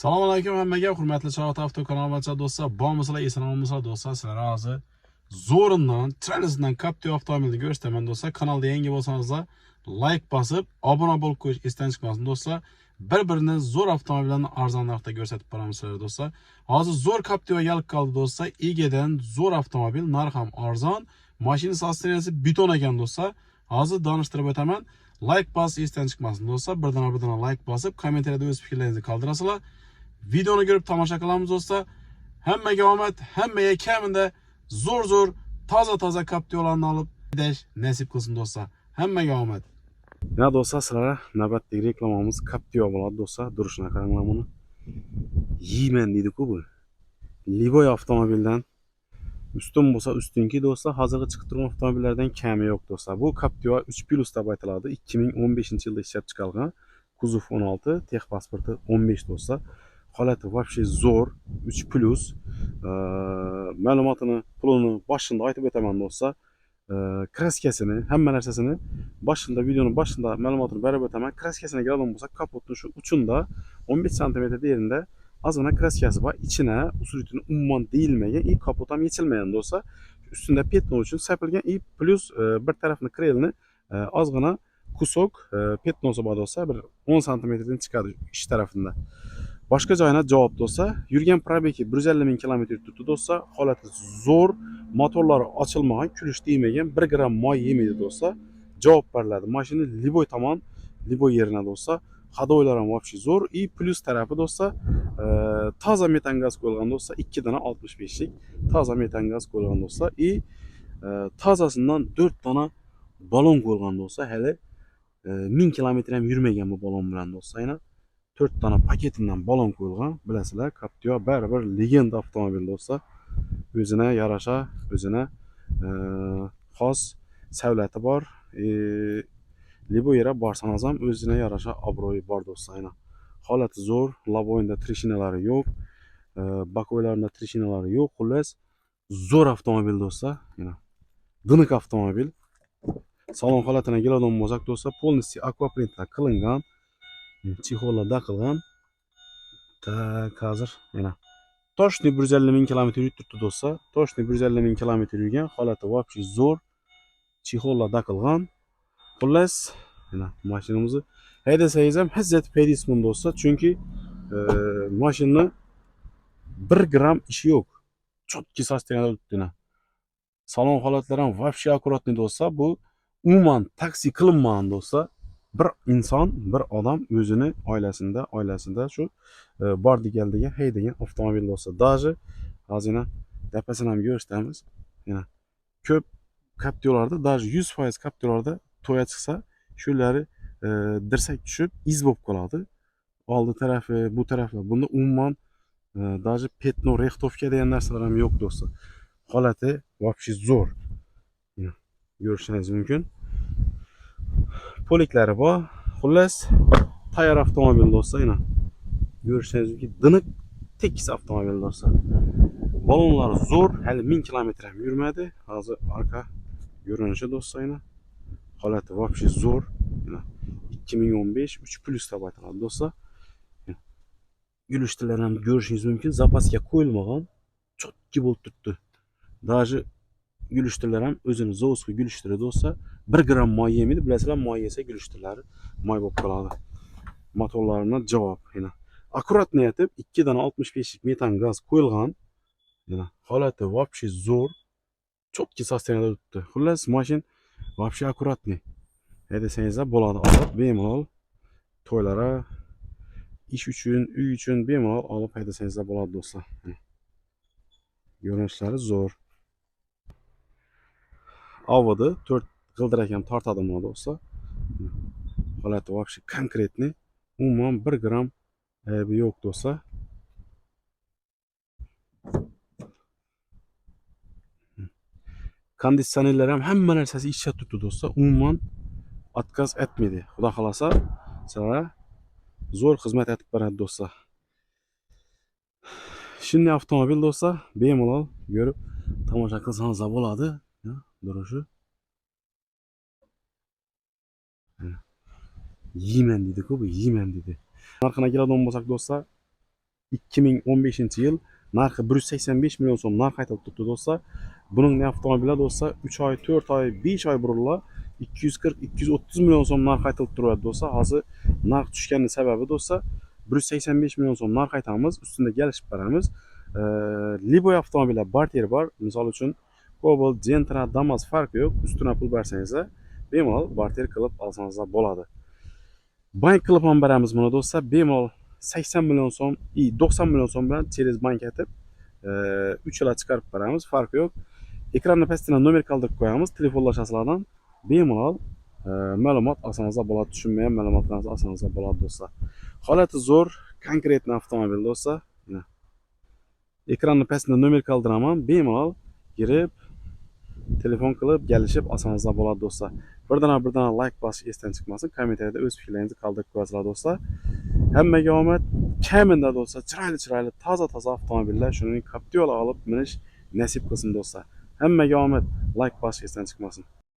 Assalomu alaykum hammaga, hurmatli Chog'at Avto kanalicha do'stlar, bormisizlar, eson-omonmisizlar do'stlar. Sizlar hozir zo'rindan, chiroylidan Captiva avtomobilni ko'rsataman do'stlar. Kanalga yangi bo'lsanizlar, like bosib, obuna bo'lib qo'yish esdan chiqmasin do'stlar. Bir-birini zo'r avtomobillarni arzon narxda ko'rsatib boramiz sizlarga do'stlar. Hozir zo'r Captiva kelib qoldi do'stlar. Egadan zo'r avtomobil, narx ham arzon, mashina sosteniyasi beton ekan do'stlar. Hozir tanishtirib o'taman. Like bosib esdan chiqmasin do'stlar. Birdan like bosib, kommentariyada o'z fikrlaringizni qoldirasizlar. Videoni ko'rib tomosha qilamiz do'stlar. Hammaga omad, hammaga kamida zo'r toza Captiva'larni olib kedash nasib qilsin do'stlar. Hammaga omad. Ya do'stlar, sizlarga navbatdagi reklamamiz Captiva bo'ladi do'stlar. Durishini qaranglar buni. Yeyman deydi-ku bu. Liboy avtomobildan ustun bo'lsa ustunki do'stlar, hozirgi chiqib turgan avtomobillardan kami yo'q do'stlar. Bu Captiva 3+ deb aytiladi. 2015-yilda ishlab chiqarilgan. Kuzov 16, texpasporti 15 do'stlar. Holati вообще zo'r, 3+. Ma'lumotini, pulini boshida aytib o'taman do'stlar. Kraskasini, hamma narsasini boshida, videoning boshida ma'lumotini berib o'taman. Kraskasini keladigan bo'lsa, kapotning shu uchunda 15 sm yerida ozgina kraskasi bor. Ichina usulitini umuman deyilmagan, kapot ham yechilmagan do'stlar. Ustida petno uchun sepilgan, plus bir tarafni krelni ozgina kusok petnosi bor do'stlar, bir 10 sm chiqadi ich tarafida. Boshqa joyina javob do'stlar. Yurgan probegi 150 ming kilometr tutdi do'stlar. Holati zo'r, motorlari ochilmagan, kulish tegmagan, 1 gram moy yemaydi do'stlar. Javob beriladi. Mashina liboy tomon, liboy yerina do'stlar. Hadoylar ham вообще zo'r. Plus tarafi do'stlar, toza metan gaz qo'yilgan do'stlar. 2 dona 65 lik toza metan gaz qo'yilgan do'stlar. Tozasidan 4 dona balon qo'yilgan do'stlar. Hali 1000 kilometr ham yurmagan bu balon bilan do'stlar. 4 tane paketinden balon koyulgan. Bilasizlar, Captiva baribir legenda avtomobil do'stlar. O'zine yarasha, o'zine xos savlati bor. Liboyera borsangiz ham o'zine yarasha obro'yi bor do'stlar. Holati zo'r, laboyinda trishinalari yo'q, bakoylarida trishinalari yo'q. Xullas, zo'r avtomobil do'stlar. Diniq avtomobil. Salon holatine keladigan bo'lsak do'stlar, полностью akvaprintlar qilingan. Chexollar taqilgan. Tak, hozir mana toshni 150 ming kilometr yuribdi do'stlar. Toshni 150 ming kilometr yurgan, holati вообще zo'r. Chexollar taqilgan. Xullas, mana mashinamizni haydasangiz ham hizzat paydisizmi do'stlar, chunki mashina 1 gram ishi yo'q. Chotki sosteniyada turibdi. Salon holatlari ham вообще akkuratni do'stlar. Bu umuman taksi qilinmagan do'stlar. Bir inson, bir odam o'zini oilasida shu bordiga haydagan avtomobil do'stlar. Даже hozir dapasini ham ko'rsatamiz. Ko'p Captiva'larda, даже 100% Captiva'larda to'ya chiqsa, shularni dirsak tushib iz bo'lib qoladi. Oldi tarafi, bu taraflar. Bunda umuman даже petno rextovka degan narsalar ham yo'q do'stlar. Holati вообще zo'r. Ko'rishingiz mumkin. Poliklari bor. Xullas, tayyor avtomobil do'stlar. Ko'rishingiz mumkin. Diniq, tekis avtomobil do'stlar. Balonlar zo'r, hali 1000 kilometr ham yurmadi. Hozir arka ko'rinishi do'stlar. Holati вообще zo'r. 2015 3+ deb aytiladi do'stlar. Gulishtirlar ham ko'rishingiz mumkin. Zapasga qo'yilmagan, chotki bo'lib turibdi. Даже gulishtirlar ham o'zini zavodskiy gulishtiri do'stlar. 1 gram moy yemaydi. Bilasizlar, moy yesa gulishtirlari moy bo'lib qoladi. Motorlarına javob. Akkuratni aytib, 2 dona 65 lik metan gaz qo'yilgan. Holati вообще zo'r. Chotki sosteniyada turibdi. Xullas, mashin вообще akkuratni. Desangiz bo'ladi, olib bemalol to'ylara, ish uchun, uy uchun bemalol olib haydasangiz bo'ladi do'stlar. Ko'rinishlari zo'r. Avodi 4 g'ildirak ham tortadi mana do'stlar. Holati вообще konkretni. Umuman 1 gram aybi yo'q do'stlar. Konditsionerlar ham hamma narsasi ishlab turibdi do'stlar. Umuman отказ etmedi. Xudo xolasa, sizlarga zo'r xizmat etib beradi do'stlar. Shunday avtomobil do'stlar, bemalol ko'rib tomosha qilsangiz bo'ladi. Durishi. Yeyman dedi-ku, bu yeyman dedi. Narxına keladigan bo'lsak do'stlar, 2015-yil narxi 185 million so'm narx aytilib turibdi do'stlar. Buning avtomobillar do'stlar 3 oy, 4 oy, 5 oy burunlar 240-230 million so'm narx aytilib turibdi do'stlar. Hozir narx tushgani sababi do'stlar 185 million so'm narx aytamiz, ustida kelishib beramiz. Liboy avtomobillar barter bor. Misol uchun Cobalt, Gentra, Damas farqi yo'q. Ustuna pul bersangiz bemalol barter qilib olsangiz bo'ladi. Bank qilib ham beramiz buni do'stlar. Bemalol 80 million so'm, 90 million so'm bilan через bank etib 3 yilga chiqarib beramiz, farqi yo'q. Ekranni pastidan nomer qoldirib qo'yamiz, telefonlashasizlardan bemalol ma'lumot olsangiz bo'ladi, tushunmagan ma'lumotlarni olsangiz bo'ladi do'stlar. Holati zo'r, konkretni avtomobil do'stlar. Ekranni pastidan nomer qoldiraman, bemalol girib telefon qilib kelishib olsangiz bo'ladi do'stlar. Birdan like bosish esdan chiqmasin, kommentariyada o'z fikrlaringizni qoldirib qo'yasizlar do'stlar. Hammaga omad. Kamida do'stlar, chiroyli, toza avtomobillar, shuning Captiva olib minish nasib qilsin do'stlar. Hammaga omad, like bosish esdan chiqmasin.